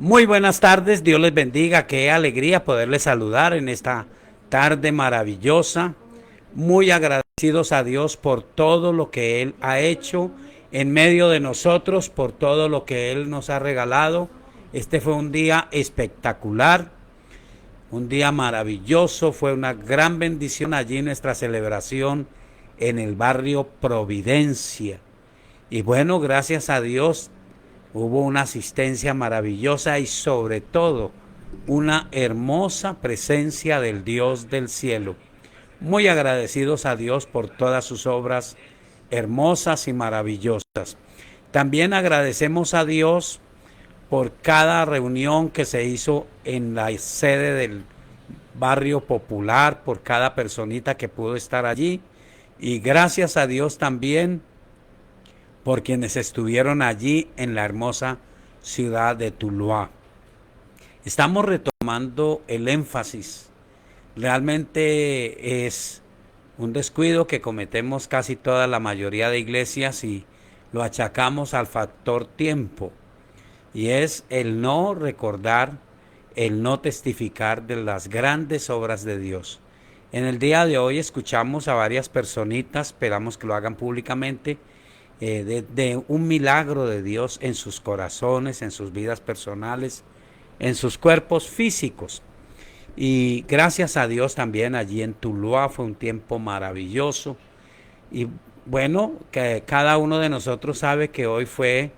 Muy buenas tardes, Dios les bendiga, qué alegría poderles saludar en esta tarde maravillosa. Muy agradecidos a Dios por todo lo que Él ha hecho en medio de nosotros, por todo lo que Él nos ha regalado. Este fue un día espectacular, un día maravilloso, fue una gran bendición allí nuestra celebración en el barrio Providencia. Y bueno, gracias a Dios hubo una asistencia maravillosa y sobre todo una hermosa presencia del Dios del cielo. Muy agradecidos a Dios por todas sus obras hermosas y maravillosas. También agradecemos a Dios por cada reunión que se hizo en la sede del barrio popular, por cada personita que pudo estar allí. Y gracias a Dios también por quienes estuvieron allí en la hermosa ciudad de Tuluá. Estamos retomando el énfasis. Realmente es un descuido que cometemos casi toda la mayoría de iglesias y lo achacamos al factor tiempo. Y es el no recordar, el no testificar de las grandes obras de Dios. En el día de hoy escuchamos a varias personitas, esperamos que lo hagan públicamente, de un milagro de Dios en sus corazones, en sus vidas personales, en sus cuerpos físicos. Y gracias a Dios también allí en Tuluá fue un tiempo maravilloso. Y bueno, que cada uno de nosotros sabe que hoy fue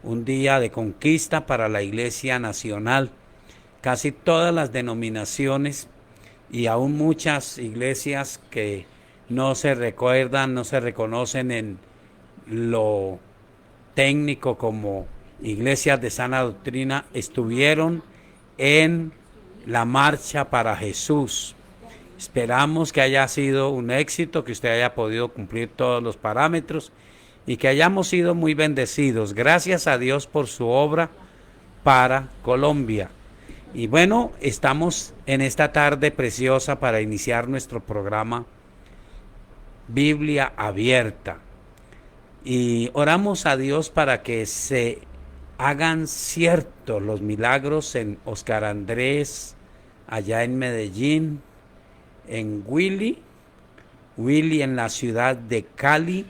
un día de conquista para la Iglesia Nacional. Casi todas las denominaciones y aún muchas iglesias que no se recuerdan, no se reconocen en lo técnico como iglesias de sana doctrina, estuvieron en la marcha para Jesús. Esperamos que haya sido un éxito, que usted haya podido cumplir todos los parámetros y que hayamos sido muy bendecidos. Gracias a Dios por su obra para Colombia. Y bueno, estamos en esta tarde preciosa para iniciar nuestro programa Biblia Abierta. Y oramos a Dios para que se hagan ciertos los milagros en Oscar Andrés, allá en Medellín, en Willy en la ciudad de Cali,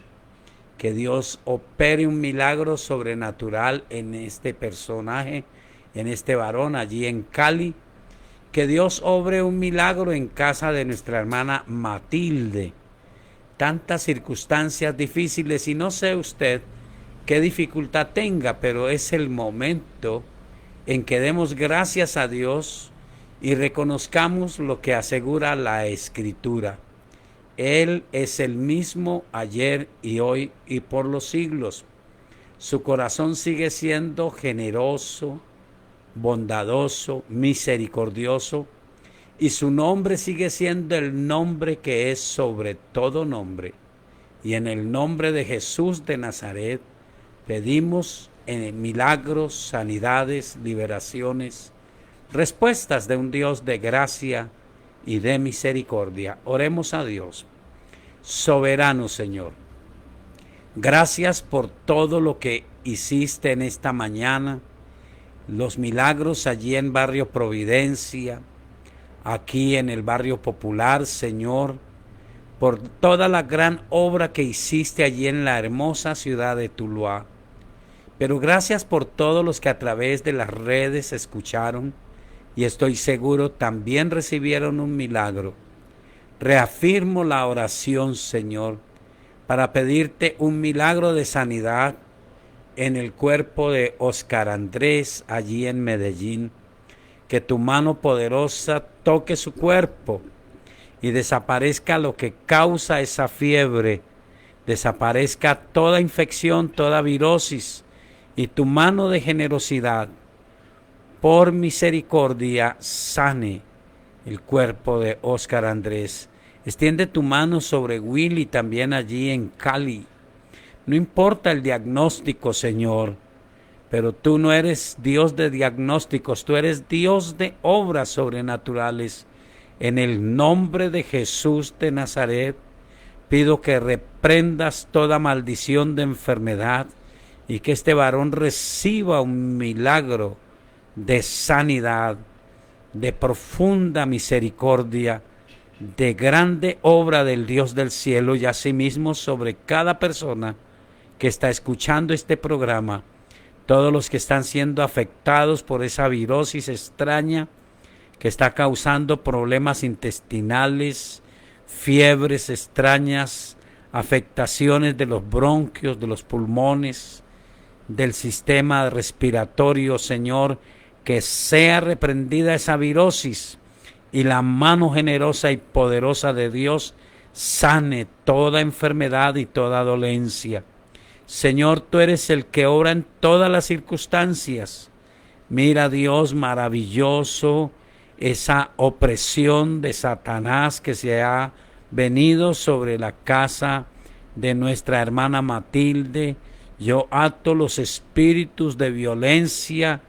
que Dios opere un milagro sobrenatural en este personaje, en este varón allí en Cali, que Dios obre un milagro en casa de nuestra hermana Matilde. Tantas circunstancias difíciles y no sé usted qué dificultad tenga, pero es el momento en que demos gracias a Dios y reconozcamos lo que asegura la Escritura. Él es el mismo ayer y hoy y por los siglos. Su corazón sigue siendo generoso, bondadoso, misericordioso, y su nombre sigue siendo el nombre que es sobre todo nombre. Y en el nombre de Jesús de Nazaret pedimos en milagros, sanidades, liberaciones, respuestas de un Dios de gracia y de misericordia. Oremos a Dios. Soberano Señor, gracias por todo lo que hiciste en esta mañana, los milagros allí en Barrio Providencia, aquí en el Barrio Popular, Señor, por toda la gran obra que hiciste allí en la hermosa ciudad de Tuluá. Pero gracias por todos los que a través de las redes escucharon y estoy seguro también recibieron un milagro. Reafirmo la oración, Señor, para pedirte un milagro de sanidad en el cuerpo de Oscar Andrés allí en Medellín. Que tu mano poderosa toque su cuerpo y desaparezca lo que causa esa fiebre, desaparezca toda infección, toda virosis, y tu mano de generosidad, por misericordia, sane el cuerpo de Oscar Andrés. Extiende tu mano sobre Willy también allí en Cali. No importa el diagnóstico, Señor, pero tú no eres Dios de diagnósticos, tú eres Dios de obras sobrenaturales. En el nombre de Jesús de Nazaret, pido que reprendas toda maldición de enfermedad y que este varón reciba un milagro de sanidad, de profunda misericordia, de grande obra del Dios del cielo y asimismo sobre cada persona que está escuchando este programa, todos los que están siendo afectados por esa virosis extraña que está causando problemas intestinales, fiebres extrañas, afectaciones de los bronquios, de los pulmones, del sistema respiratorio, Señor, que sea reprendida esa virosis y la mano generosa y poderosa de Dios sane toda enfermedad y toda dolencia. Señor, tú eres el que obra en todas las circunstancias. Mira, Dios maravilloso, esa opresión de Satanás que se ha venido sobre la casa de nuestra hermana Matilde. Yo ato los espíritus de violencia,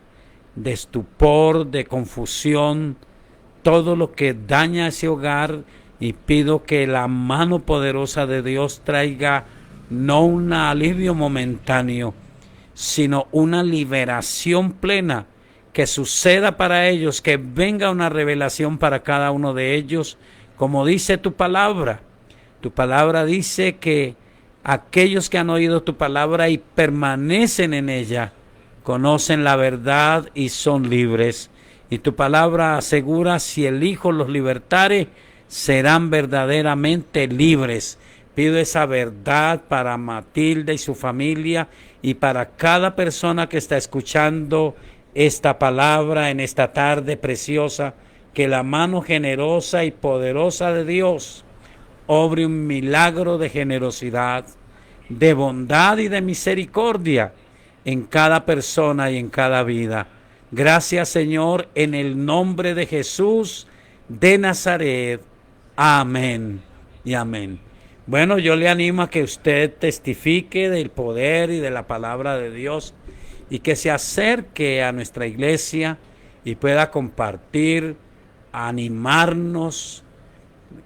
de estupor, de confusión, todo lo que daña ese hogar, y pido que la mano poderosa de Dios traiga no un alivio momentáneo, sino una liberación plena, que suceda para ellos, que venga una revelación para cada uno de ellos, como dice tu palabra. Tu palabra dice que aquellos que han oído tu palabra y permanecen en ella, conocen la verdad y son libres. Y tu palabra asegura, si el Hijo los libertare, serán verdaderamente libres. Pido esa verdad para Matilde y su familia y para cada persona que está escuchando esta palabra en esta tarde preciosa, que la mano generosa y poderosa de Dios obre un milagro de generosidad, de bondad y de misericordia en cada persona y en cada vida. Gracias, Señor, en el nombre de Jesús de Nazaret. Amén y amén. Bueno, yo le animo a que usted testifique del poder y de la palabra de Dios y que se acerque a nuestra iglesia y pueda compartir, animarnos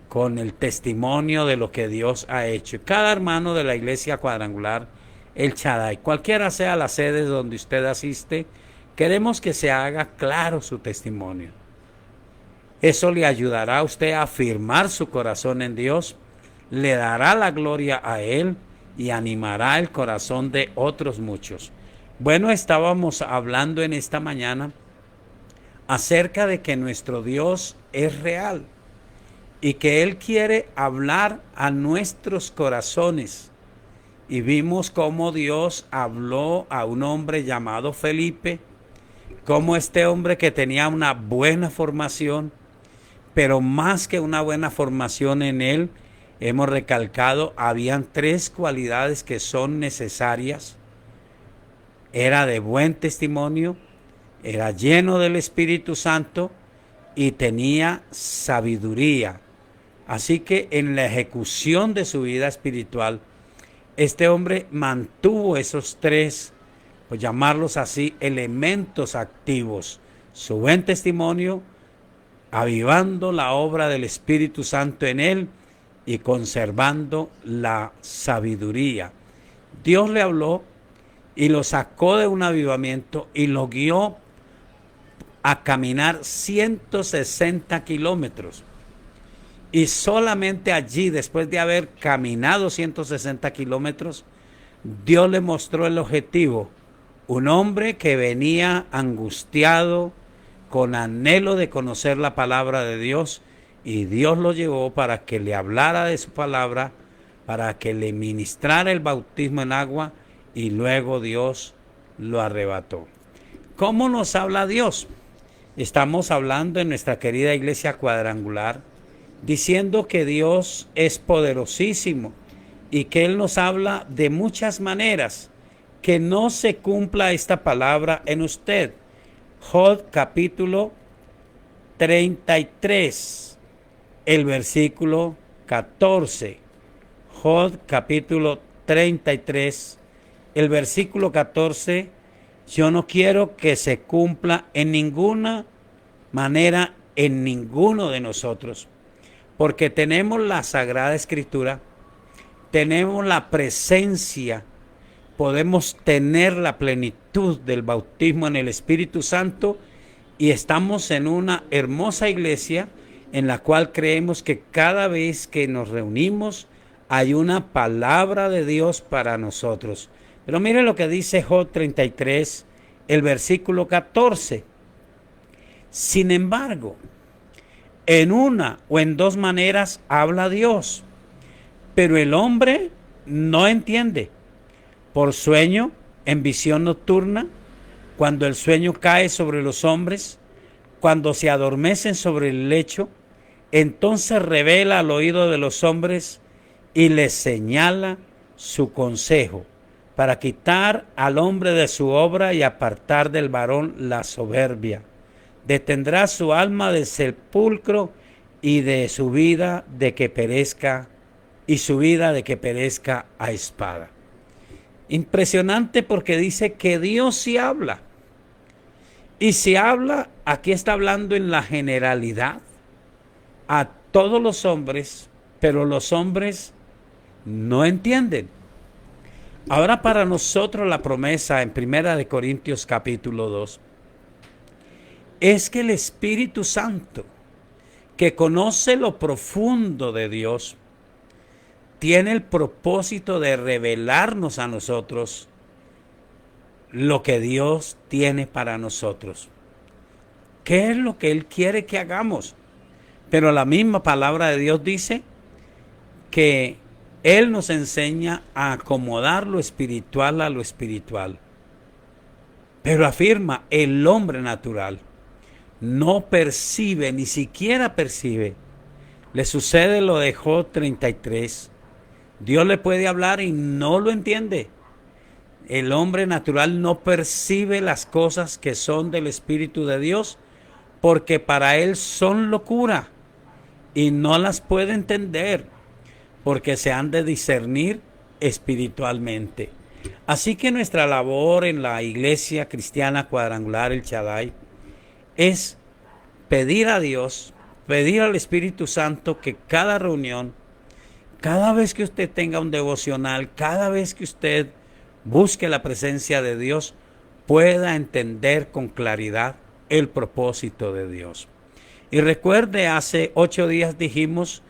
con el testimonio de lo que Dios ha hecho. Cada hermano de la iglesia cuadrangular El Shaddai, cualquiera sea la sede donde usted asiste, queremos que se haga claro su testimonio. Eso le ayudará a usted a afirmar su corazón en Dios, le dará la gloria a Él y animará el corazón de otros muchos. Bueno, estábamos hablando en esta mañana acerca de que nuestro Dios es real y que Él quiere hablar a nuestros corazones. Y vimos cómo Dios habló a un hombre llamado Felipe, cómo este hombre que tenía una buena formación, pero más que una buena formación en él, hemos recalcado, habían 3 cualidades que son necesarias. Era de buen testimonio, era lleno del Espíritu Santo y tenía sabiduría. Así que en la ejecución de su vida espiritual, este hombre mantuvo esos 3, por llamarlos así, elementos activos: su buen testimonio, avivando la obra del Espíritu Santo en él y conservando la sabiduría. Dios le habló y lo sacó de un avivamiento y lo guió a caminar 160 kilómetros. Y solamente allí, después de haber caminado 160 kilómetros, Dios le mostró el objetivo. Un hombre que venía angustiado, con anhelo de conocer la palabra de Dios, y Dios lo llevó para que le hablara de su palabra, para que le ministrara el bautismo en agua, y luego Dios lo arrebató. ¿Cómo nos habla Dios? Estamos hablando en nuestra querida iglesia cuadrangular, diciendo que Dios es poderosísimo y que Él nos habla de muchas maneras. Que no se cumpla esta palabra en usted. Job capítulo 33, el versículo 14. Job capítulo 33, el versículo 14. Yo no quiero que se cumpla en ninguna manera en ninguno de nosotros, porque tenemos la Sagrada Escritura, tenemos la presencia, podemos tener la plenitud del bautismo en el Espíritu Santo y estamos en una hermosa iglesia en la cual creemos que cada vez que nos reunimos hay una palabra de Dios para nosotros. Pero mire lo que dice Job 33, el versículo 14. Sin embargo, en una o en dos maneras habla Dios, pero el hombre no entiende. Por sueño, en visión nocturna, cuando el sueño cae sobre los hombres, cuando se adormecen sobre el lecho, entonces revela al oído de los hombres y les señala su consejo, para quitar al hombre de su obra y apartar del varón la soberbia. Detendrá su alma del sepulcro y de su vida de que perezca, y su vida de que perezca a espada. Impresionante, porque dice que Dios sí habla. Y si habla, aquí está hablando en la generalidad a todos los hombres, pero los hombres no entienden. Ahora para nosotros la promesa en 1 Corintios capítulo 2 es que el Espíritu Santo, que conoce lo profundo de Dios, tiene el propósito de revelarnos a nosotros lo que Dios tiene para nosotros. ¿Qué es lo que Él quiere que hagamos? Pero la misma palabra de Dios dice que Él nos enseña a acomodar lo espiritual a lo espiritual. Pero afirma, el hombre natural no percibe, ni siquiera percibe. Le sucede lo de Job 33. Dios le puede hablar y no lo entiende. El hombre natural no percibe las cosas que son del Espíritu de Dios, porque para él son locura y no las puede entender, porque se han de discernir espiritualmente. Así que nuestra labor en la Iglesia Cristiana Cuadrangular El Shaddai es pedir a Dios, pedir al Espíritu Santo que cada reunión, cada vez que usted tenga un devocional, cada vez que usted busque la presencia de Dios, pueda entender con claridad el propósito de Dios. Y recuerde, hace 8 días dijimos,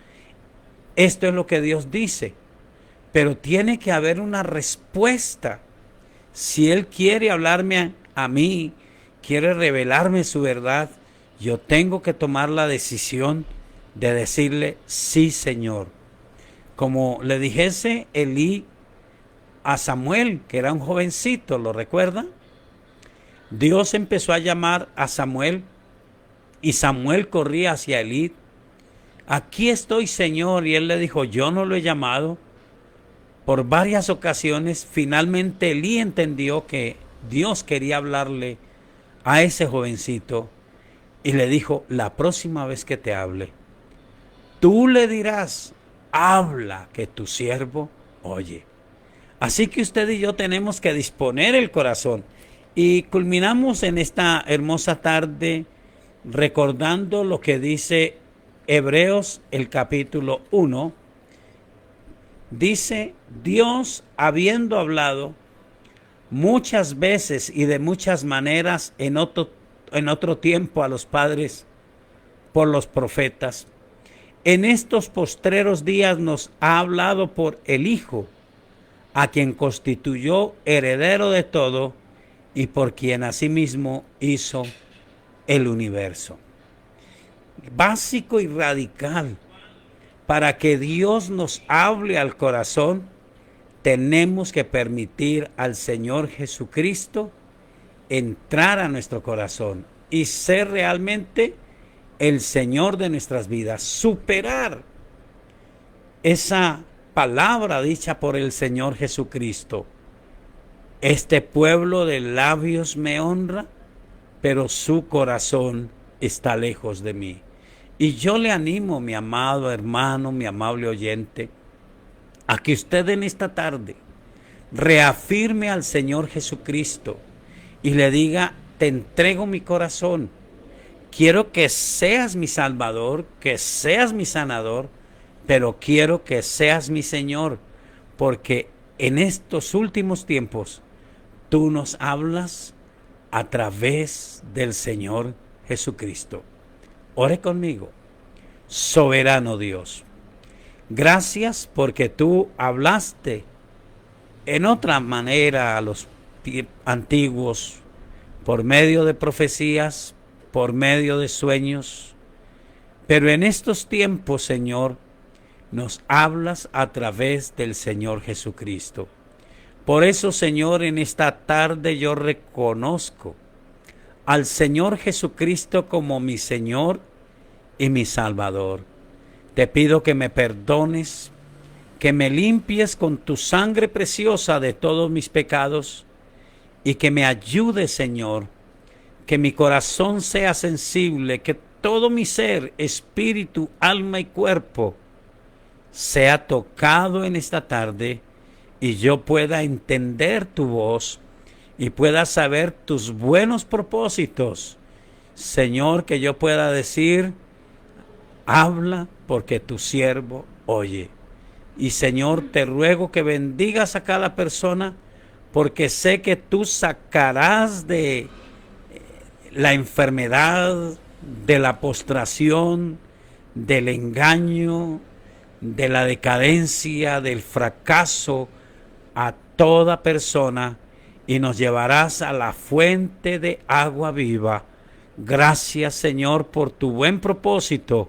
esto es lo que Dios dice, pero tiene que haber una respuesta. Si Él quiere hablarme a mí, quiere revelarme su verdad, yo tengo que tomar la decisión de decirle, sí, Señor. Como le dijese Elí a Samuel, que era un jovencito, ¿lo recuerda? Dios empezó a llamar a Samuel y Samuel corría hacia Elí. Aquí estoy, Señor, y él le dijo, yo no lo he llamado. Por varias ocasiones, finalmente Elí entendió que Dios quería hablarle a ese jovencito y le dijo, la próxima vez que te hable, tú le dirás, habla, que tu siervo oye. Así que usted y yo tenemos que disponer el corazón. Y culminamos en esta hermosa tarde recordando lo que dice Hebreos el capítulo 1. Dice, Dios, habiendo hablado muchas veces y de muchas maneras en otro tiempo a los padres por los profetas, en estos postreros días nos ha hablado por el Hijo, a quien constituyó heredero de todo y por quien asimismo hizo el universo. Básico y radical. Para que Dios nos hable al corazón, tenemos que permitir al Señor Jesucristo entrar a nuestro corazón y ser realmente el Señor de nuestras vidas. Superar esa palabra dicha por el Señor Jesucristo. Este pueblo de labios me honra, pero su corazón está lejos de mí. Y yo le animo, mi amado hermano, mi amable oyente, a que usted en esta tarde reafirme al Señor Jesucristo y le diga, te entrego mi corazón. Quiero que seas mi Salvador, que seas mi sanador, pero quiero que seas mi Señor, porque en estos últimos tiempos tú nos hablas a través del Señor Jesucristo. Ore conmigo. Soberano Dios, gracias porque tú hablaste en otra manera a los antiguos, por medio de profecías, por medio de sueños. Pero en estos tiempos, Señor, nos hablas a través del Señor Jesucristo. Por eso, Señor, en esta tarde yo reconozco al Señor Jesucristo como mi Señor y mi Salvador. Te pido que me perdones, que me limpies con tu sangre preciosa de todos mis pecados y que me ayudes, Señor, que mi corazón sea sensible, que todo mi ser, espíritu, alma y cuerpo sea tocado en esta tarde y yo pueda entender tu voz y pueda saber tus buenos propósitos. Señor, que yo pueda decir: habla porque tu siervo oye. Y Señor, te ruego que bendigas a cada persona, porque sé que tú sacarás de la enfermedad, de la postración, del engaño, de la decadencia, del fracaso a toda persona y nos llevarás a la fuente de agua viva. Gracias, Señor, por tu buen propósito.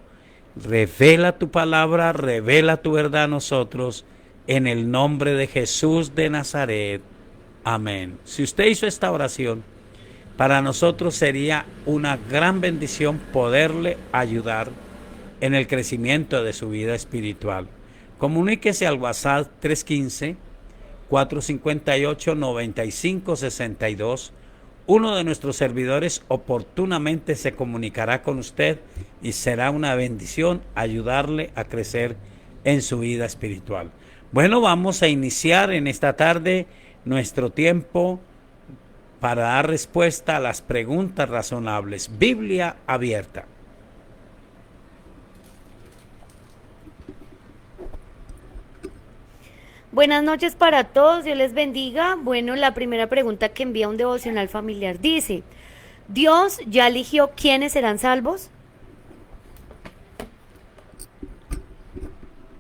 Revela tu palabra, revela tu verdad a nosotros, en el nombre de Jesús de Nazaret. Amén. Si usted hizo esta oración, para nosotros sería una gran bendición poderle ayudar en el crecimiento de su vida espiritual. Comuníquese al WhatsApp 315-458-9562. Uno de nuestros servidores oportunamente se comunicará con usted y será una bendición ayudarle a crecer en su vida espiritual. Bueno, vamos a iniciar en esta tarde nuestro tiempo para dar respuesta a las preguntas razonables. Biblia abierta. Buenas noches para todos, Dios les bendiga. Bueno, la primera pregunta que envía un devocional familiar dice: ¿Dios ya eligió quiénes serán salvos?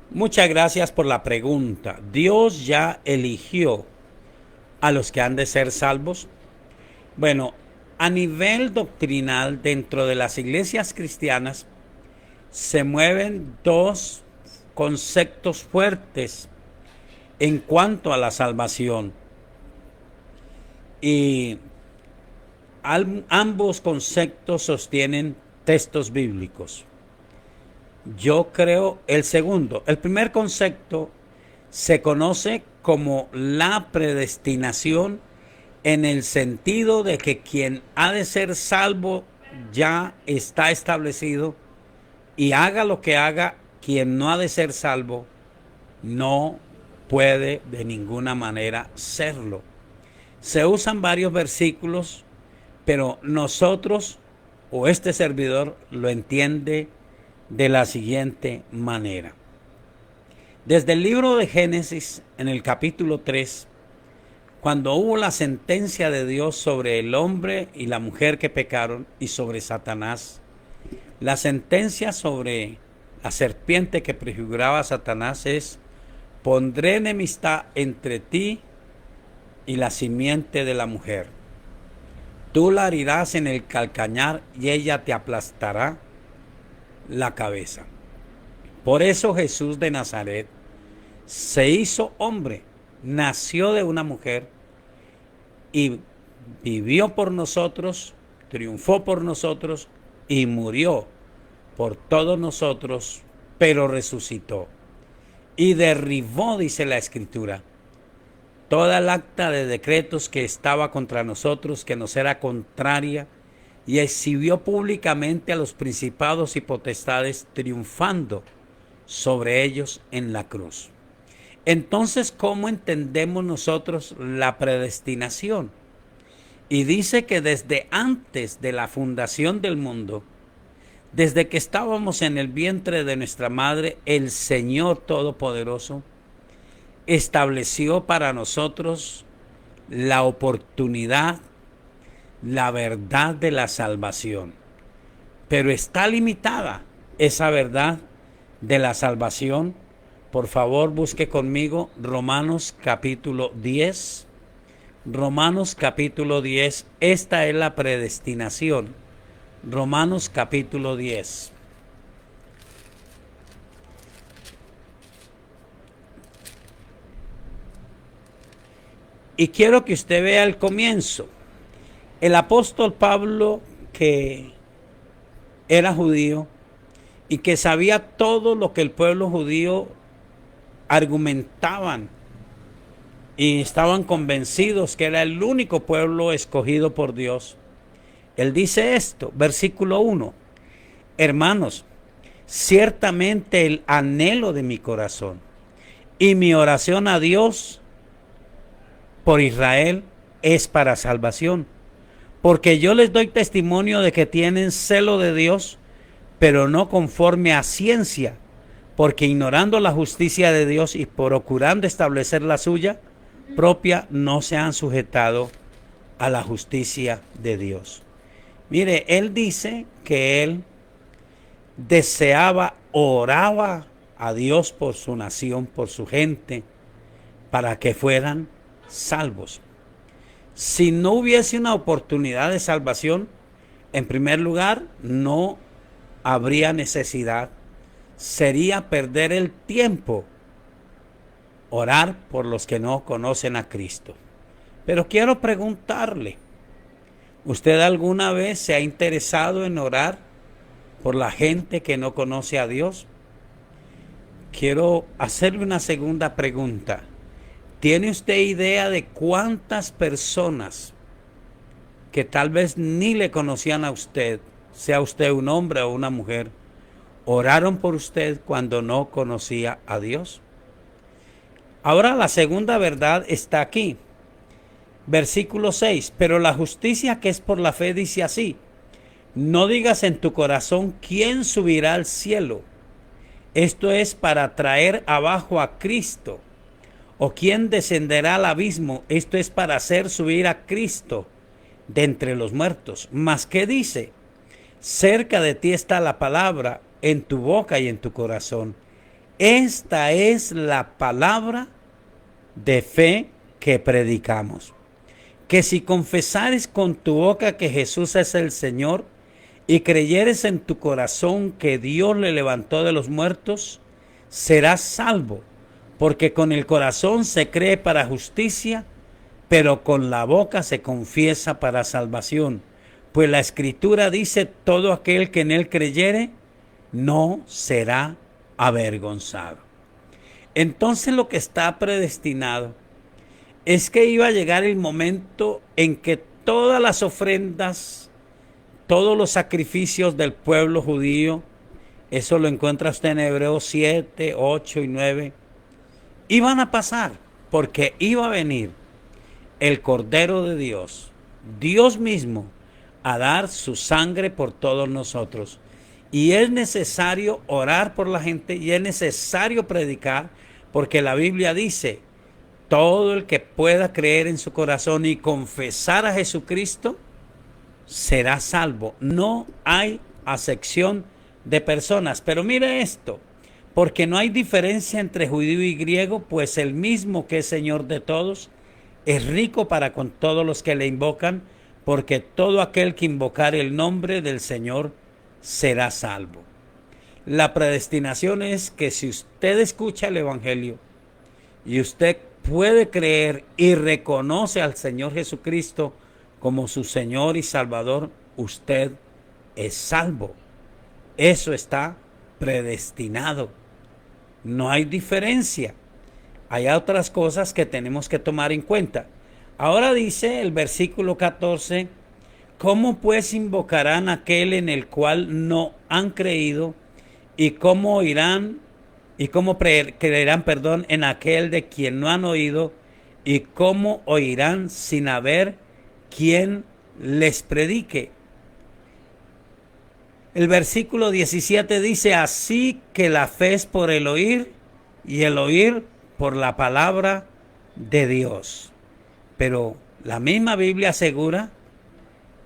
Muchas gracias por la pregunta. ¿Dios ya eligió a los que han de ser salvos? Bueno, a nivel doctrinal, dentro de las iglesias cristianas, se mueven dos conceptos fuertes en cuanto a la salvación. Y ambos conceptos sostienen textos bíblicos. Yo creo el segundo. El primer concepto se conoce como la predestinación, en el sentido de que quien ha de ser salvo ya está establecido, y haga lo que haga, quien no ha de ser salvo no puede de ninguna manera serlo. Se usan varios versículos, pero nosotros o este servidor lo entiende de la siguiente manera. Desde el libro de Génesis, en el capítulo 3, cuando hubo la sentencia de Dios sobre el hombre y la mujer que pecaron y sobre Satanás, la sentencia sobre la serpiente que prefiguraba a Satanás es: pondré enemistad entre ti y la simiente de la mujer. Tú la herirás en el calcañar y ella te aplastará la cabeza. Por eso Jesús de Nazaret se hizo hombre, nació de una mujer y vivió por nosotros, triunfó por nosotros y murió por todos nosotros, pero resucitó. Y derribó, dice la Escritura, toda el acta de decretos que estaba contra nosotros, que nos era contraria, y exhibió públicamente a los principados y potestades, triunfando sobre ellos en la cruz. Entonces, ¿cómo entendemos nosotros la predestinación? Y dice que desde antes de la fundación del mundo, desde que estábamos en el vientre de nuestra madre, el Señor Todopoderoso estableció para nosotros la oportunidad, la verdad de la salvación. pero está limitada esa verdad de la salvación. Por favor, busque conmigo Romanos capítulo 10. Romanos capítulo 10, esta es la predestinación. Romanos capítulo 10. Y quiero que usted vea el comienzo. El apóstol Pablo, que era judío y que sabía todo lo que el pueblo judío argumentaban y estaban convencidos que era el único pueblo escogido por Dios. Él dice esto, versículo 1: hermanos, ciertamente el anhelo de mi corazón y mi oración a Dios por Israel es para salvación, porque yo les doy testimonio de que tienen celo de Dios, pero no conforme a ciencia, porque ignorando la justicia de Dios y procurando establecer la suya propia, no se han sujetado a la justicia de Dios. Mire, él dice que él deseaba, oraba a Dios por su nación, por su gente, para que fueran salvos. Si no hubiese una oportunidad de salvación, en primer lugar, no habría necesidad. Sería perder el tiempo orar por los que no conocen a Cristo. Pero quiero preguntarle, ¿usted alguna vez se ha interesado en orar por la gente que no conoce a Dios? Quiero hacerle una segunda pregunta. ¿Tiene usted idea de cuántas personas que tal vez ni le conocían a usted, sea usted un hombre o una mujer, oraron por usted cuando no conocía a Dios? Ahora la segunda verdad está aquí. Versículo 6. Pero la justicia que es por la fe dice así: no digas en tu corazón quién subirá al cielo. Esto es para traer abajo a Cristo. ¿O quién descenderá al abismo? Esto es para hacer subir a Cristo de entre los muertos. Mas ¿qué dice? Cerca de ti está la palabra, en tu boca y en tu corazón. Esta es la palabra de fe que predicamos. Que si confesares con tu boca que Jesús es el Señor y creyeres en tu corazón que Dios le levantó de los muertos, serás salvo. Porque con el corazón se cree para justicia, pero con la boca se confiesa para salvación. Pues la Escritura dice: todo aquel que en él creyere no será avergonzado. Entonces lo que está predestinado es que iba a llegar el momento en que todas las ofrendas, todos los sacrificios del pueblo judío, eso lo encuentra usted en Hebreos 7, 8 y 9, iban a pasar, porque iba a venir el Cordero de Dios, Dios mismo, a dar su sangre por todos nosotros. Y es necesario orar por la gente y es necesario predicar, porque la Biblia dice: todo el que pueda creer en su corazón y confesar a Jesucristo será salvo. No hay acepción de personas. Pero mire esto: porque no hay diferencia entre judío y griego, pues el mismo que es Señor de todos es rico para con todos los que le invocan, porque todo aquel que invocare el nombre del Señor será salvo. La predestinación es que si usted escucha el Evangelio y usted puede creer y reconoce al Señor Jesucristo como su Señor y Salvador, usted es salvo. Eso está predestinado. No hay diferencia. Hay otras cosas que tenemos que tomar en cuenta. Ahora dice el versículo 14: ¿cómo pues invocarán aquel en el cual no han creído? ¿Y cómo oirán? ¿Y cómo creerán, en aquel de quien no han oído? ¿Y cómo oirán sin haber quien les predique? El versículo 17 dice: así que la fe es por el oír, y el oír por la palabra de Dios. Pero la misma Biblia asegura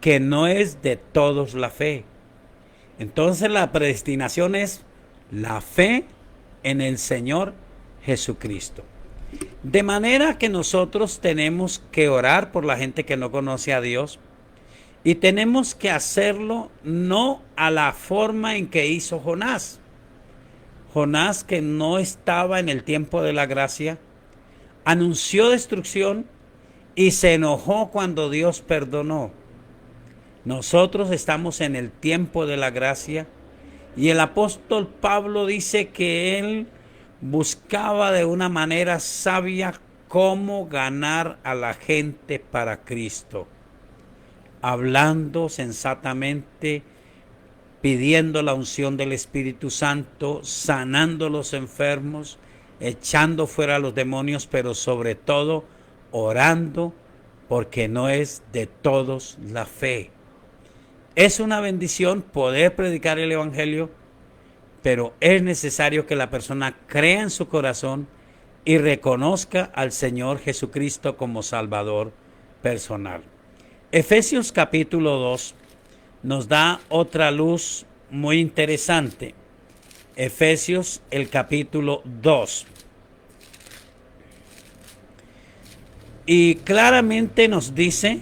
que no es de todos la fe. Entonces la predestinación es la fe en el Señor Jesucristo. De manera que nosotros tenemos que orar por la gente que no conoce a Dios y tenemos que hacerlo no a la forma en que hizo Jonás. Jonás, que no estaba en el tiempo de la gracia, anunció destrucción y se enojó cuando Dios perdonó. Nosotros estamos en el tiempo de la gracia y el apóstol Pablo dice que él buscaba de una manera sabia cómo ganar a la gente para Cristo, hablando sensatamente, pidiendo la unción del Espíritu Santo, sanando a los enfermos, echando fuera a los demonios, pero sobre todo orando, porque no es de todos la fe. Es una bendición poder predicar el Evangelio, pero es necesario que la persona crea en su corazón y reconozca al Señor Jesucristo como Salvador personal. Efesios capítulo 2 nos da otra luz muy interesante. Efesios el capítulo 2. Y claramente nos dice,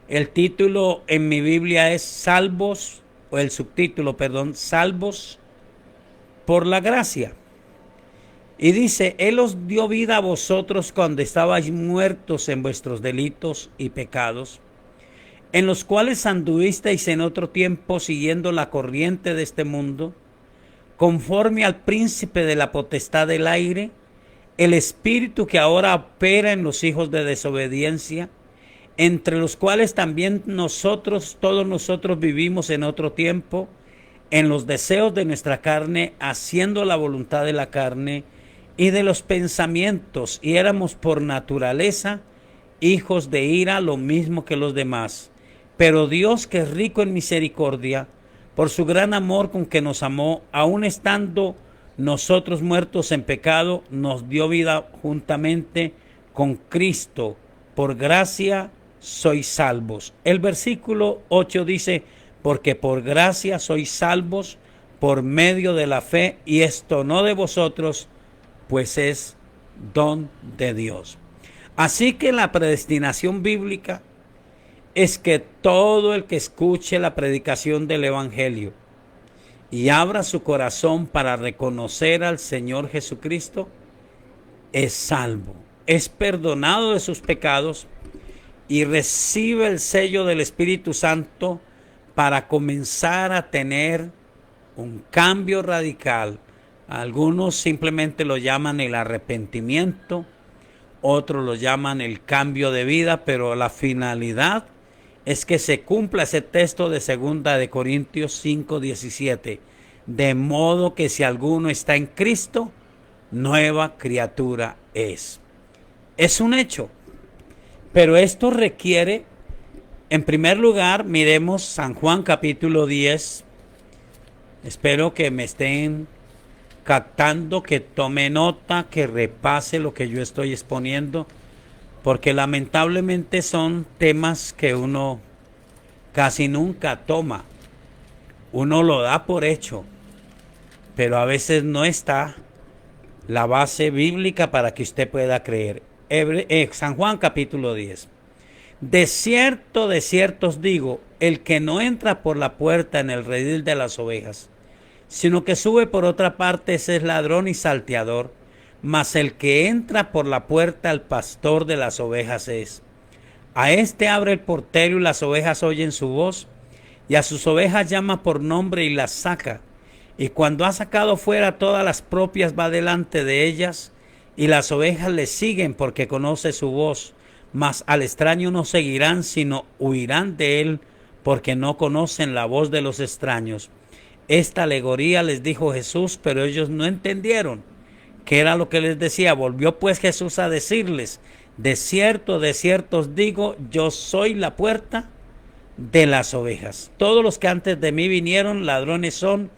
el título en mi Biblia es Salvos, o el subtítulo, perdón, Salvos por la gracia. Y dice, Él os dio vida a vosotros cuando estabais muertos en vuestros delitos y pecados, en los cuales anduvisteis en otro tiempo siguiendo la corriente de este mundo, conforme al príncipe de la potestad del aire, el espíritu que ahora opera en los hijos de desobediencia, entre los cuales también todos nosotros vivimos en otro tiempo, en los deseos de nuestra carne, haciendo la voluntad de la carne y de los pensamientos, y éramos por naturaleza hijos de ira, lo mismo que los demás. Pero Dios, que es rico en misericordia, por su gran amor con que nos amó, aun estando nosotros muertos en pecado, nos dio vida juntamente con Cristo. Por gracia sois salvos. El versículo 8 dice, porque por gracia sois salvos por medio de la fe, y esto no de vosotros, pues es don de Dios. Así que la predestinación bíblica es que todo el que escuche la predicación del Evangelio y abra su corazón para reconocer al Señor Jesucristo, es salvo, es perdonado de sus pecados y recibe el sello del Espíritu Santo para comenzar a tener un cambio radical. Algunos simplemente lo llaman el arrepentimiento, otros lo llaman el cambio de vida, pero la finalidad es que se cumpla ese texto de 2 de Corintios 5:17, de modo que si alguno está en Cristo, nueva criatura es. Es un hecho, pero esto requiere, en primer lugar, miremos San Juan capítulo 10. Espero que me estén captando, que tome nota, que repase lo que yo estoy exponiendo, porque lamentablemente son temas que uno casi nunca toma. Uno lo da por hecho, pero a veces no está la base bíblica para que usted pueda creer. San Juan capítulo 10. De cierto os digo, el que no entra por la puerta en el redil de las ovejas, sino que sube por otra parte, ese es ladrón y salteador. Mas el que entra por la puerta, al pastor de las ovejas es. A este abre el portero y las ovejas oyen su voz, y a sus ovejas llama por nombre y las saca. Y cuando ha sacado fuera todas las propias, va delante de ellas, y las ovejas le siguen porque conoce su voz. Mas al extraño no seguirán, sino huirán de él, porque no conocen la voz de los extraños. Esta alegoría les dijo Jesús, pero ellos no entendieron qué era lo que les decía. Volvió pues Jesús a decirles, de cierto os digo, yo soy la puerta de las ovejas. Todos los que antes de mí vinieron, ladrones son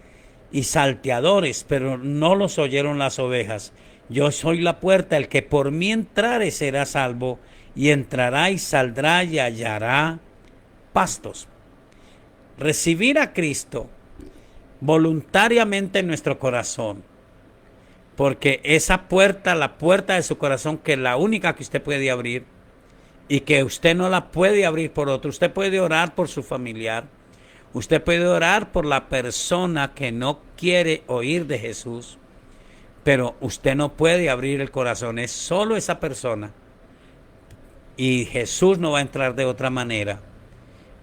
y salteadores, pero no los oyeron las ovejas. Yo soy la puerta, el que por mí entrare será salvo, y entrará y saldrá y hallará pastos. Recibir a Cristo voluntariamente en nuestro corazón, porque esa puerta, la puerta de su corazón, que es la única que usted puede abrir y que usted no la puede abrir por otro. Usted puede orar por su familiar, usted puede orar por la persona que no quiere oír de Jesús, pero usted no puede abrir el corazón, es solo esa persona, y Jesús no va a entrar de otra manera.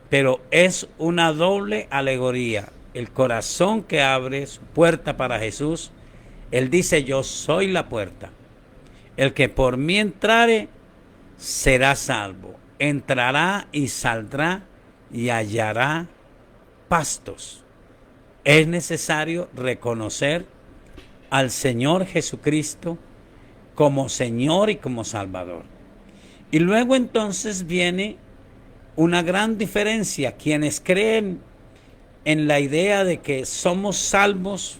Pero es una doble alegoría. El corazón que abre su puerta para Jesús, Él dice: yo soy la puerta. El que por mí entrare será salvo. Entrará y saldrá y hallará pastos. Es necesario reconocer al Señor Jesucristo como Señor y como Salvador. Y luego entonces viene una gran diferencia. Quienes creen en la idea de que somos salvos,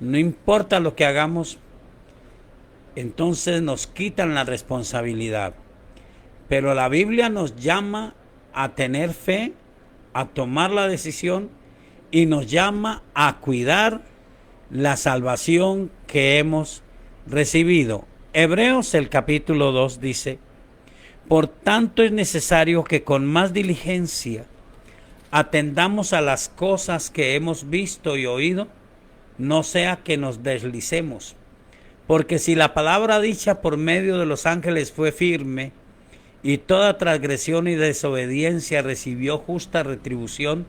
no importa lo que hagamos, entonces nos quitan la responsabilidad. Pero la Biblia nos llama a tener fe, a tomar la decisión, y nos llama a cuidar la salvación que hemos recibido. Hebreos, el capítulo 2 dice: por tanto es necesario que con más diligencia atendamos a las cosas que hemos visto y oído, no sea que nos deslicemos. Porque si la palabra dicha por medio de los ángeles fue firme, y toda transgresión y desobediencia recibió justa retribución,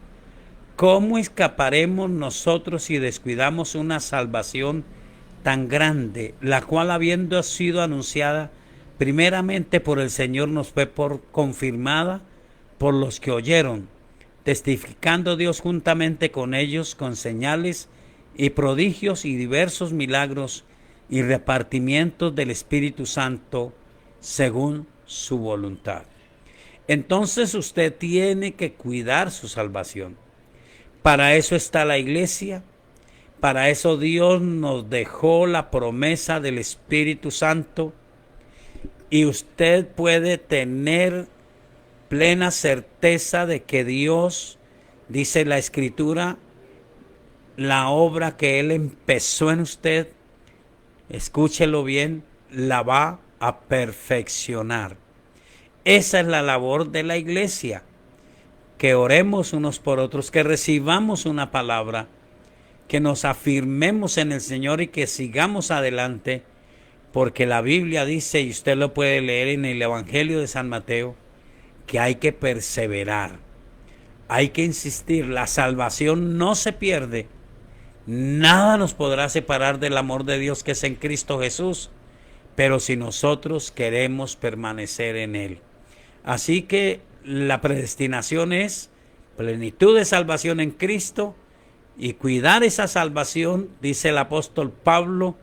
¿cómo escaparemos nosotros si descuidamos una salvación tan grande, la cual, habiendo sido anunciada primeramente por el Señor, nos fue confirmada por los que oyeron, testificando Dios juntamente con ellos con señales y prodigios y diversos milagros y repartimientos del Espíritu Santo según su voluntad? Entonces usted tiene que cuidar su salvación. Para eso está la iglesia. Para eso Dios nos dejó la promesa del Espíritu Santo. Y usted puede tener plena certeza de que Dios, dice la Escritura, la obra que Él empezó en usted, escúchelo bien, la va a perfeccionar. Esa es la labor de la iglesia, que oremos unos por otros, que recibamos una palabra, que nos afirmemos en el Señor y que sigamos adelante. Porque la Biblia dice, y usted lo puede leer en el Evangelio de San Mateo, que hay que perseverar, hay que insistir. La salvación no se pierde. Nada nos podrá separar del amor de Dios que es en Cristo Jesús, pero si nosotros queremos permanecer en Él. Así que la predestinación es plenitud de salvación en Cristo, y cuidar esa salvación, dice el apóstol Pablo,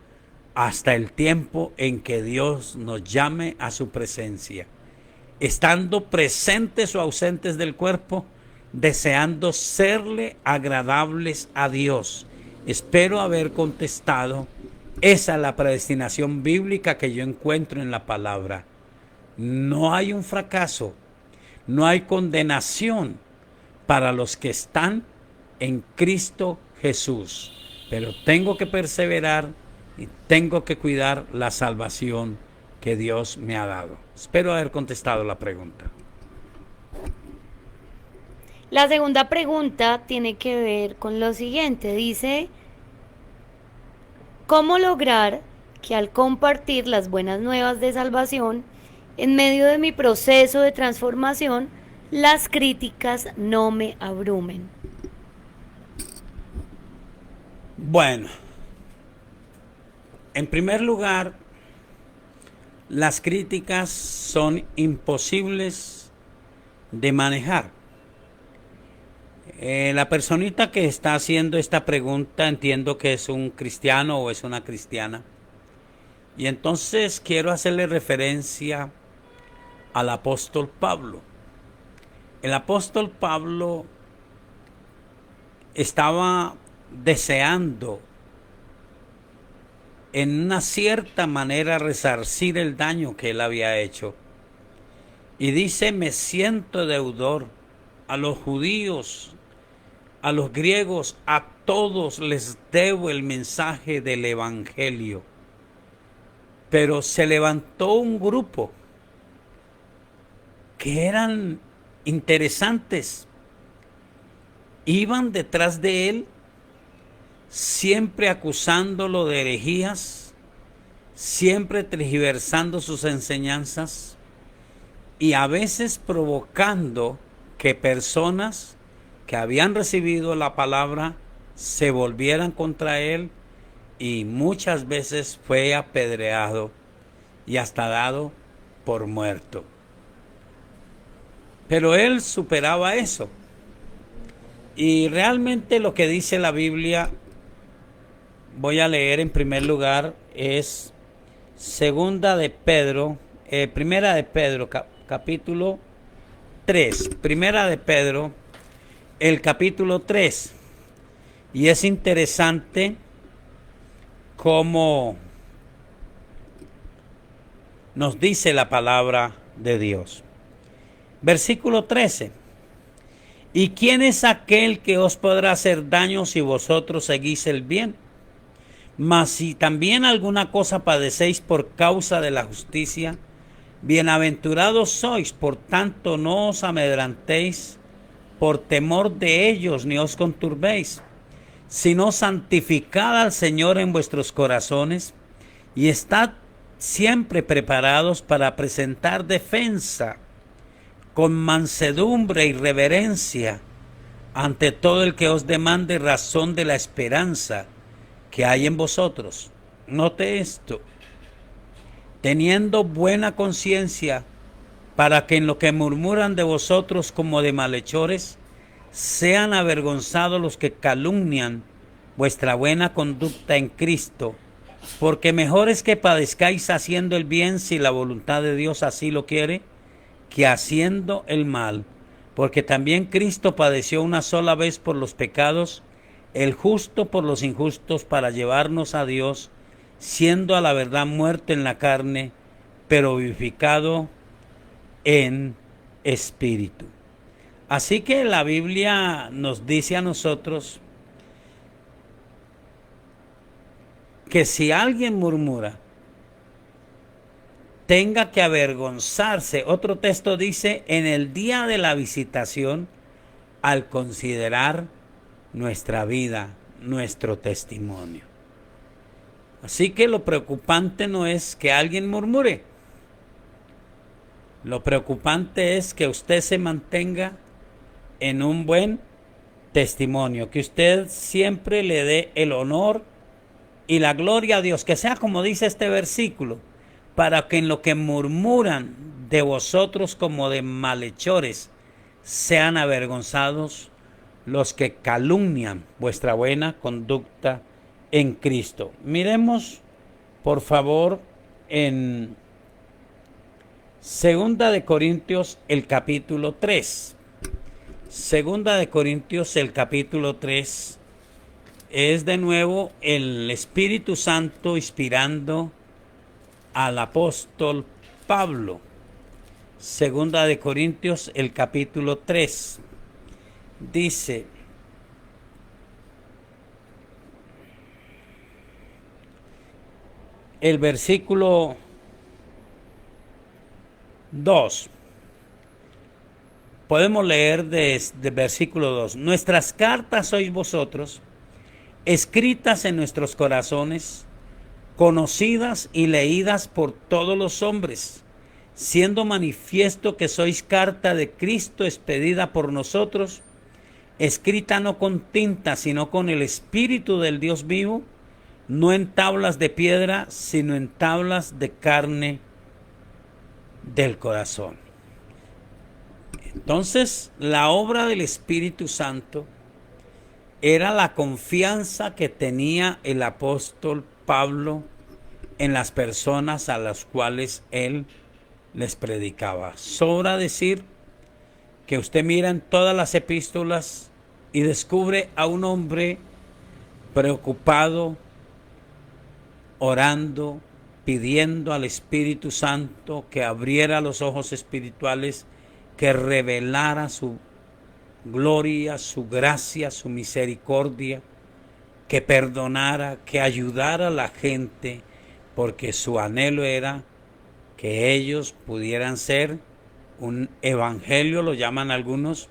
hasta el tiempo en que Dios nos llame a su presencia, estando presentes o ausentes del cuerpo, deseando serle agradables a Dios. Espero haber contestado. Esa es la predestinación bíblica que yo encuentro en la palabra. No hay un fracaso, no hay condenación para los que están en Cristo Jesús, pero tengo que perseverar y tengo que cuidar la salvación que Dios me ha dado. Espero haber contestado la pregunta. La segunda pregunta tiene que ver con lo siguiente. Dice: ¿cómo lograr que al compartir las buenas nuevas de salvación, en medio de mi proceso de transformación, las críticas no me abrumen? Bueno, en primer lugar, las críticas son imposibles de manejar. La personita que está haciendo esta pregunta, entiendo que es un cristiano o es una cristiana. Y entonces quiero hacerle referencia al apóstol Pablo. El apóstol Pablo estaba deseando en una cierta manera resarcir el daño que él había hecho. Y dice: me siento deudor a los judíos, a los griegos, a todos les debo el mensaje del Evangelio. Pero se levantó un grupo que eran interesantes. Iban detrás de él, siempre acusándolo de herejías, siempre tergiversando sus enseñanzas y a veces provocando que personas que habían recibido la palabra se volvieran contra él, y muchas veces fue apedreado y hasta dado por muerto. Pero él superaba eso. Y realmente lo que dice la Biblia, voy a leer en primer lugar, es Primera de Pedro, capítulo 3. Primera de Pedro, el capítulo 3. Y es interesante cómo nos dice la palabra de Dios. Versículo 13. ¿Y quién es aquel que os podrá hacer daño si vosotros seguís el bien? Mas si también alguna cosa padecéis por causa de la justicia, bienaventurados sois. Por tanto no os amedrantéis por temor de ellos, ni os conturbéis, sino santificad al Señor en vuestros corazones y estad siempre preparados para presentar defensa con mansedumbre y reverencia ante todo el que os demande razón de la esperanza que hay en vosotros. Note esto: teniendo buena conciencia, para que en lo que murmuran de vosotros como de malhechores, sean avergonzados los que calumnian vuestra buena conducta en Cristo, porque mejor es que padezcáis haciendo el bien, si la voluntad de Dios así lo quiere, que haciendo el mal. Porque también Cristo padeció una sola vez por los pecados, el justo por los injustos, para llevarnos a Dios, siendo a la verdad muerto en la carne, pero vivificado en espíritu. Así que la Biblia nos dice a nosotros que si alguien murmura, tenga que avergonzarse. Otro texto dice: en el día de la visitación, al considerar nuestra vida, nuestro testimonio. Así que lo preocupante no es que alguien murmure. Lo preocupante es que usted se mantenga en un buen testimonio, que usted siempre le dé el honor y la gloria a Dios, que sea como dice este versículo, para que en lo que murmuran de vosotros como de malhechores, sean avergonzados los que calumnian vuestra buena conducta en Cristo. Miremos, por favor, en Segunda de Corintios, el capítulo 3. Segunda de Corintios, el capítulo 3, es de nuevo el Espíritu Santo inspirando al apóstol Pablo. Segunda de Corintios, el capítulo 3, dice: el versículo 2. Podemos leer desde versículo 2. Nuestras cartas sois vosotros, escritas en nuestros corazones, conocidas y leídas por todos los hombres, siendo manifiesto que sois carta de Cristo expedida por nosotros, escrita no con tinta, sino con el Espíritu del Dios vivo, no en tablas de piedra, sino en tablas de carne del corazón. Entonces, la obra del Espíritu Santo era la confianza que tenía el apóstol Pablo en las personas a las cuales él les predicaba. Sobra decir que usted mira en todas las epístolas y descubre a un hombre preocupado, orando, pidiendo al Espíritu Santo que abriera los ojos espirituales, que revelara su gloria, su gracia, su misericordia, que perdonara, que ayudara a la gente, porque su anhelo era que ellos pudieran ser un evangelio, lo llaman algunos,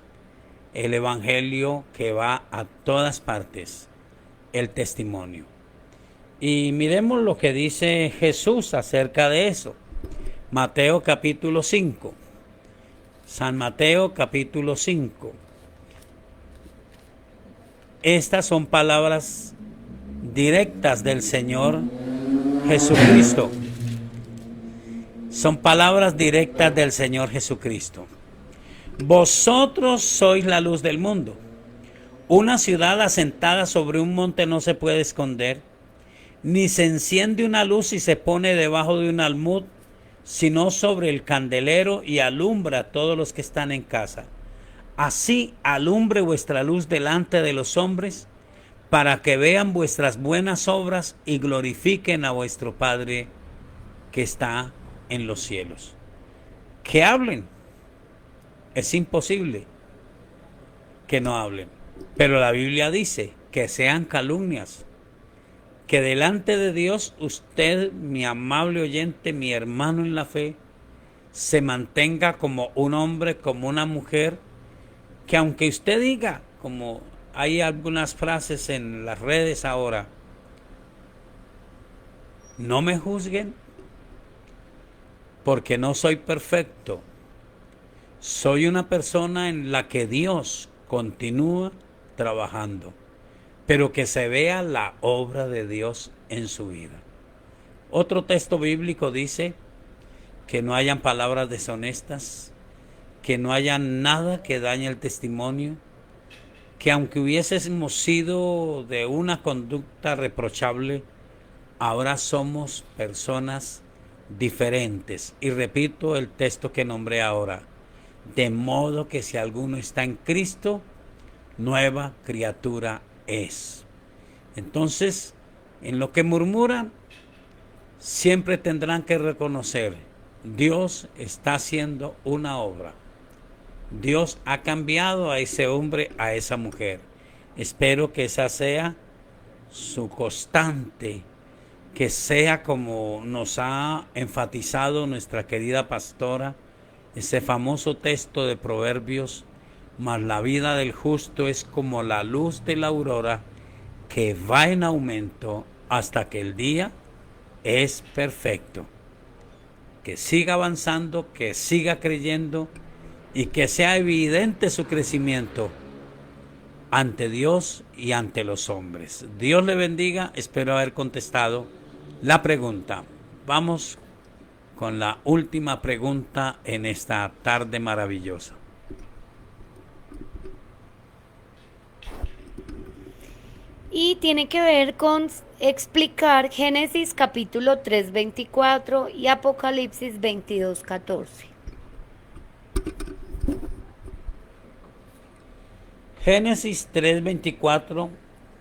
el evangelio que va a todas partes, el testimonio. Y miremos lo que dice Jesús acerca de eso. Mateo capítulo 5. San Mateo capítulo 5. Estas son palabras directas del Señor Jesucristo. Son palabras directas del Señor Jesucristo. Vosotros sois la luz del mundo. Una ciudad asentada sobre un monte no se puede esconder, ni se enciende una luz y se pone debajo de un almud, sino sobre el candelero y alumbra a todos los que están en casa. Así alumbre vuestra luz delante de los hombres, para que vean vuestras buenas obras y glorifiquen a vuestro Padre que está en los cielos. Que hablen. Es imposible que no hablen. Pero la Biblia dice que sean calumnias. Que delante de Dios usted, mi amable oyente, mi hermano en la fe, se mantenga como un hombre, como una mujer, que aunque usted diga, como hay algunas frases en las redes ahora, no me juzguen porque no soy perfecto. Soy una persona en la que Dios continúa trabajando, pero que se vea la obra de Dios en su vida. Otro texto bíblico dice que no hayan palabras deshonestas, que no haya nada que dañe el testimonio, que aunque hubiésemos sido de una conducta reprochable, ahora somos personas diferentes. Y repito el texto que nombré ahora: de modo que si alguno está en Cristo, nueva criatura es. Entonces, en lo que murmuran, siempre tendrán que reconocer: Dios está haciendo una obra. Dios ha cambiado a ese hombre, a esa mujer. Espero que esa sea su constante, que sea como nos ha enfatizado nuestra querida pastora, ese famoso texto de Proverbios: mas la vida del justo es como la luz de la aurora, que va en aumento hasta que el día es perfecto. Que siga avanzando, que siga creyendo y que sea evidente su crecimiento ante Dios y ante los hombres. Dios le bendiga. Espero haber contestado la pregunta. Vamos con la última pregunta en esta tarde maravillosa. Y tiene que ver con explicar Génesis capítulo 3:24 y Apocalipsis 22:14. Génesis 3:24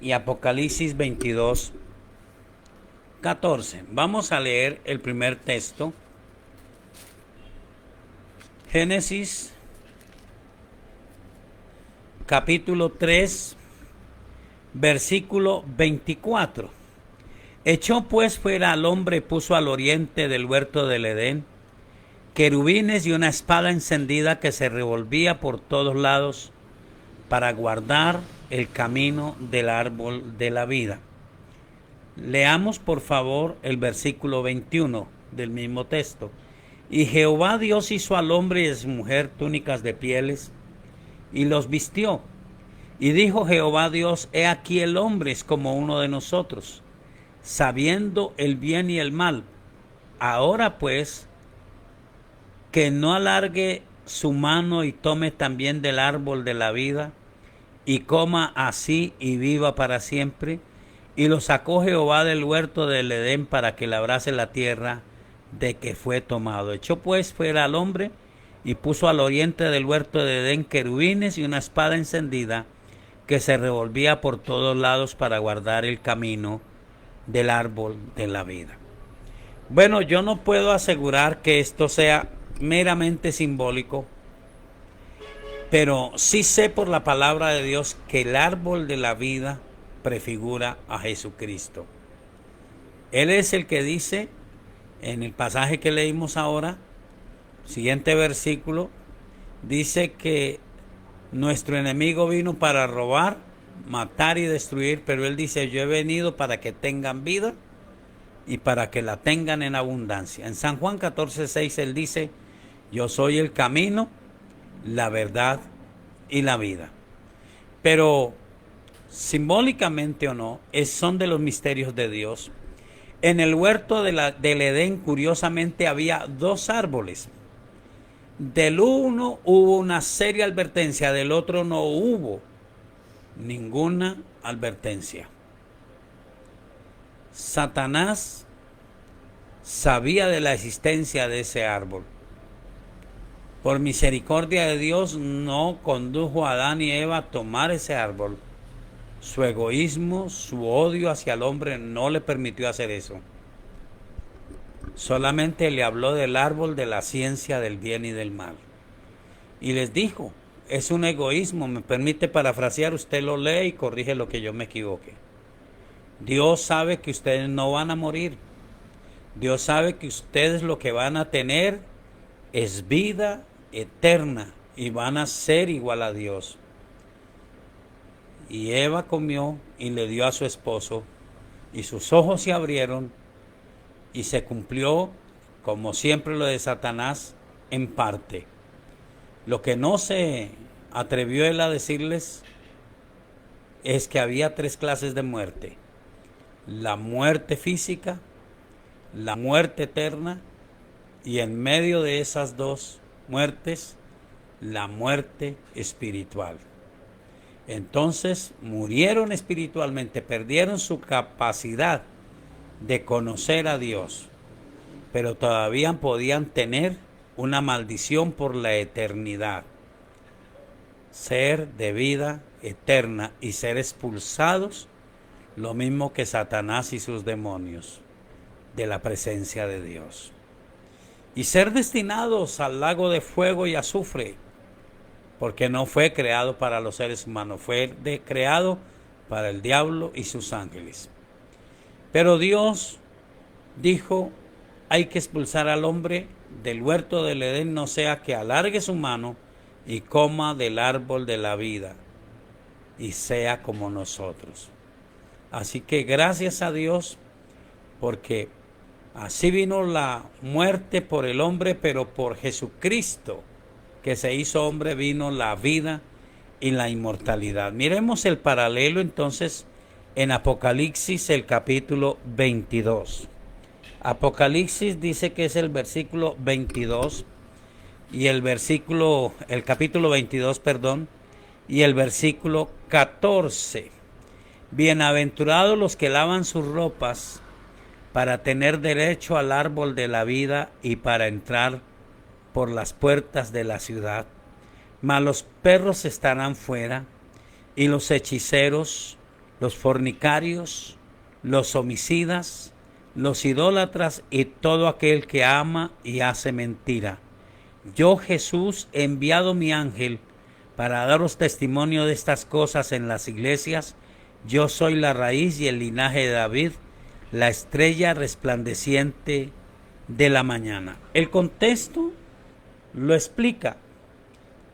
y Apocalipsis 22:14. Vamos a leer el primer texto. Génesis capítulo 3, versículo 24. Echó pues fuera al hombre y puso al oriente del huerto del Edén querubines y una espada encendida que se revolvía por todos lados para guardar el camino del árbol de la vida. Leamos por favor el versículo 21 del mismo texto. Y Jehová Dios hizo al hombre y a su mujer túnicas de pieles y los vistió. Y dijo Jehová Dios: he aquí el hombre es como uno de nosotros, sabiendo el bien y el mal. Ahora pues, que no alargue su mano y tome también del árbol de la vida y coma así y viva para siempre. Y lo sacó Jehová del huerto del Edén para que labrase la tierra de que fue tomado. Echó pues fuera al hombre y puso al oriente del huerto de Edén querubines y una espada encendida que se revolvía por todos lados para guardar el camino del árbol de la vida. Bueno, yo no puedo asegurar que esto sea meramente simbólico, Pero sí sé por la palabra de Dios que el árbol de la vida prefigura a Jesucristo. Él es el que dice en el pasaje que leímos ahora, siguiente versículo, dice que nuestro enemigo vino para robar, matar y destruir, pero él dice, yo he venido para que tengan vida y para que la tengan en abundancia. En San Juan 14:6 él dice, yo soy el camino, la verdad y la vida. Pero simbólicamente o no, son de los misterios de Dios. En el huerto del Edén, curiosamente, había dos árboles. Del uno hubo una seria advertencia, del otro no hubo ninguna advertencia. Satanás sabía de la existencia de ese árbol. Por misericordia de Dios no condujo a Adán y Eva a tomar ese árbol. Su egoísmo, su odio hacia el hombre no le permitió hacer eso. Solamente le habló del árbol de la ciencia del bien y del mal. Y les dijo, es un egoísmo, me permite parafrasear, usted lo lee y corrige lo que yo me equivoque. Dios sabe que ustedes no van a morir. Dios sabe que ustedes lo que van a tener es vida eterna y van a ser igual a Dios. Y Eva comió y le dio a su esposo y sus ojos se abrieron y se cumplió, como siempre lo de Satanás, en parte. Lo que no se atrevió él a decirles es que había tres clases de muerte: la muerte física, la muerte eterna y en medio de esas dos muertes, la muerte espiritual. Entonces murieron espiritualmente, perdieron su capacidad de conocer a Dios, pero todavía podían tener una maldición por la eternidad, ser de vida eterna y ser expulsados, lo mismo que Satanás y sus demonios, de la presencia de Dios, y ser destinados al lago de fuego y azufre, porque no fue creado para los seres humanos, fue creado para el diablo y sus ángeles. Pero Dios dijo, hay que expulsar al hombre del huerto del Edén, no sea que alargue su mano y coma del árbol de la vida y sea como nosotros. Así que gracias a Dios, porque así vino la muerte por el hombre, pero por Jesucristo, que se hizo hombre, vino la vida y la inmortalidad. Miremos el paralelo entonces en Apocalipsis, el capítulo 22. Apocalipsis dice que es el versículo 22 y el capítulo 22, y el versículo 14. Bienaventurados los que lavan sus ropas para tener derecho al árbol de la vida y para entrar por las puertas de la ciudad. Mas los perros estarán fuera, y los hechiceros, los fornicarios, los homicidas, los idólatras y todo aquel que ama y hace mentira. Yo, Jesús, he enviado mi ángel para daros testimonio de estas cosas en las iglesias. Yo soy la raíz y el linaje de David, la estrella resplandeciente de la mañana. El contexto lo explica.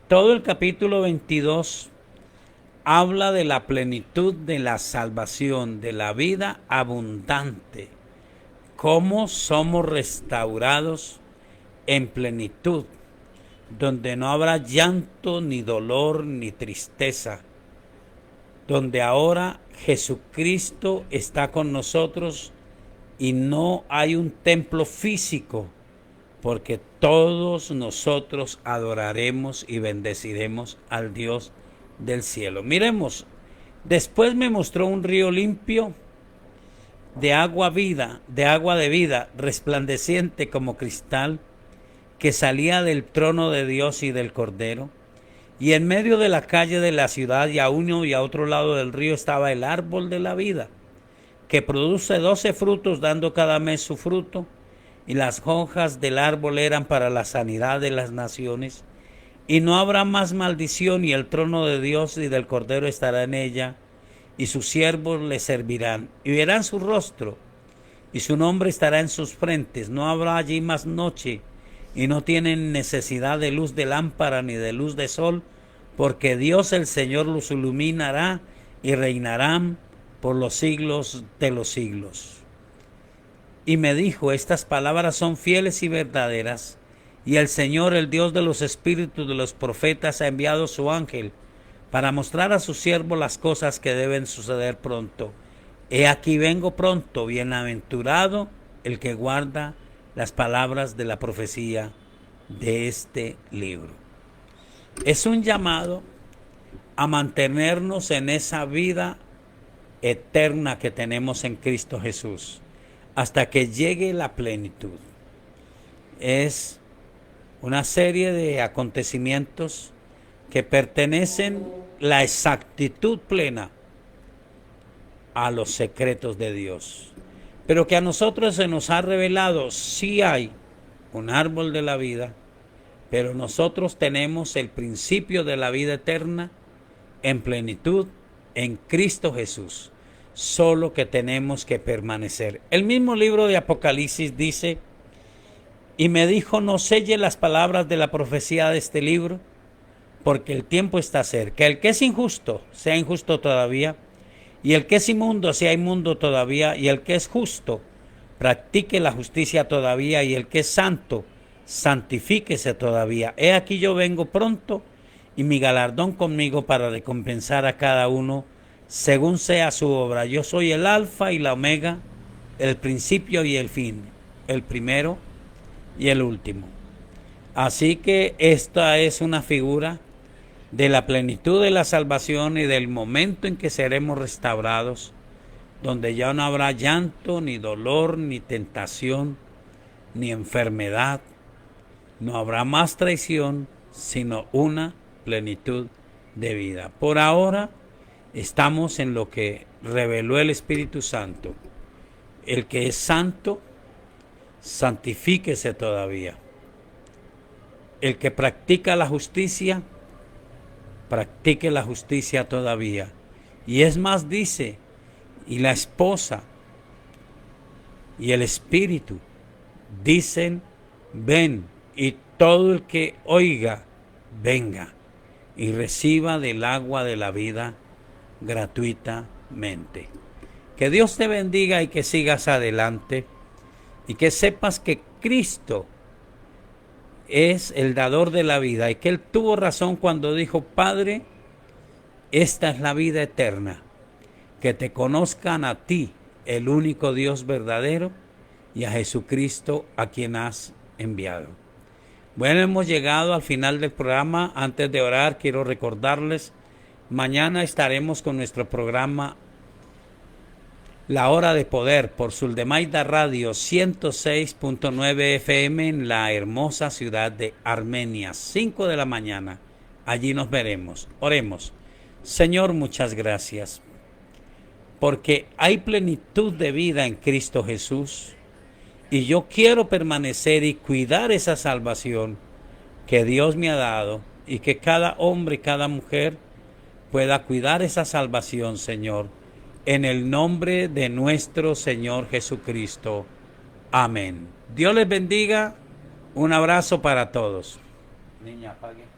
Todo el capítulo 22 habla de la plenitud de la salvación, de la vida abundante, cómo somos restaurados en plenitud, donde no habrá llanto, ni dolor, ni tristeza, donde ahora Jesucristo está con nosotros y no hay un templo físico, porque todos nosotros adoraremos y bendeciremos al Dios del cielo. Miremos, después me mostró un río limpio de agua de vida, resplandeciente como cristal, que salía del trono de Dios y del Cordero. Y en medio de la calle de la ciudad, y a uno y a otro lado del río, estaba el árbol de la vida, que produce 12 frutos, dando cada mes su fruto, y las hojas del árbol eran para la sanidad de las naciones. Y no habrá más maldición, y el trono de Dios y del Cordero estará en ella, y sus siervos le servirán, y verán su rostro, y su nombre estará en sus frentes. No habrá allí más noche, y no tienen necesidad de luz de lámpara ni de luz de sol, porque Dios el Señor los iluminará, y reinarán por los siglos de los siglos. Y me dijo: estas palabras son fieles y verdaderas, y el Señor, el Dios de los espíritus de los profetas, ha enviado su ángel para mostrar a sus siervos las cosas que deben suceder pronto. He aquí vengo pronto. Bienaventurado el que guarda las palabras de la profecía de este libro. Es un llamado a mantenernos en esa vida eterna que tenemos en Cristo Jesús, hasta que llegue la plenitud. Es una serie de acontecimientos que pertenecen la exactitud plena a los secretos de Dios, pero que a nosotros se nos ha revelado. Sí hay un árbol de la vida, pero nosotros tenemos el principio de la vida eterna en plenitud en Cristo Jesús, solo que tenemos que permanecer. El mismo libro de Apocalipsis dice: y me dijo: no selle las palabras de la profecía de este libro, porque el tiempo está cerca. El que es injusto sea injusto todavía, y el que es inmundo sea inmundo todavía, y el que es justo practique la justicia todavía, y el que es santo santifíquese todavía. He aquí yo vengo pronto, y mi galardón conmigo para recompensar a cada uno según sea su obra. Yo soy el alfa y la omega, el principio y el fin, el primero y el último. Así que esta es una figura de la plenitud de la salvación y del momento en que seremos restaurados, donde ya no habrá llanto, ni dolor, ni tentación, ni enfermedad. No habrá más traición, sino una plenitud de vida. Por ahora estamos en lo que reveló el Espíritu Santo. El que es santo, santifíquese todavía. El que practica la justicia, practique la justicia todavía. Y es más, dice, y la esposa y el Espíritu dicen: ven, y todo el que oiga, venga y reciba del agua de la vida gratuitamente. Que Dios te bendiga y que sigas adelante, y que sepas que Cristo es el dador de la vida, y que Él tuvo razón cuando dijo: Padre, esta es la vida eterna, que te conozcan a ti, el único Dios verdadero, y a Jesucristo, a quien has enviado. Bueno, hemos llegado al final del programa. Antes de orar, quiero recordarles: mañana estaremos con nuestro programa La Hora de Poder por Suldemaida Radio 106.9 FM en la hermosa ciudad de Armenia, 5 de la mañana. Allí nos veremos. Oremos. Señor, muchas gracias, porque hay plenitud de vida en Cristo Jesús, y yo quiero permanecer y cuidar esa salvación que Dios me ha dado, y que cada hombre y cada mujer pueda cuidar esa salvación, Señor, en el nombre de nuestro Señor Jesucristo. Amén. Dios les bendiga. Un abrazo para todos. Niña, apague.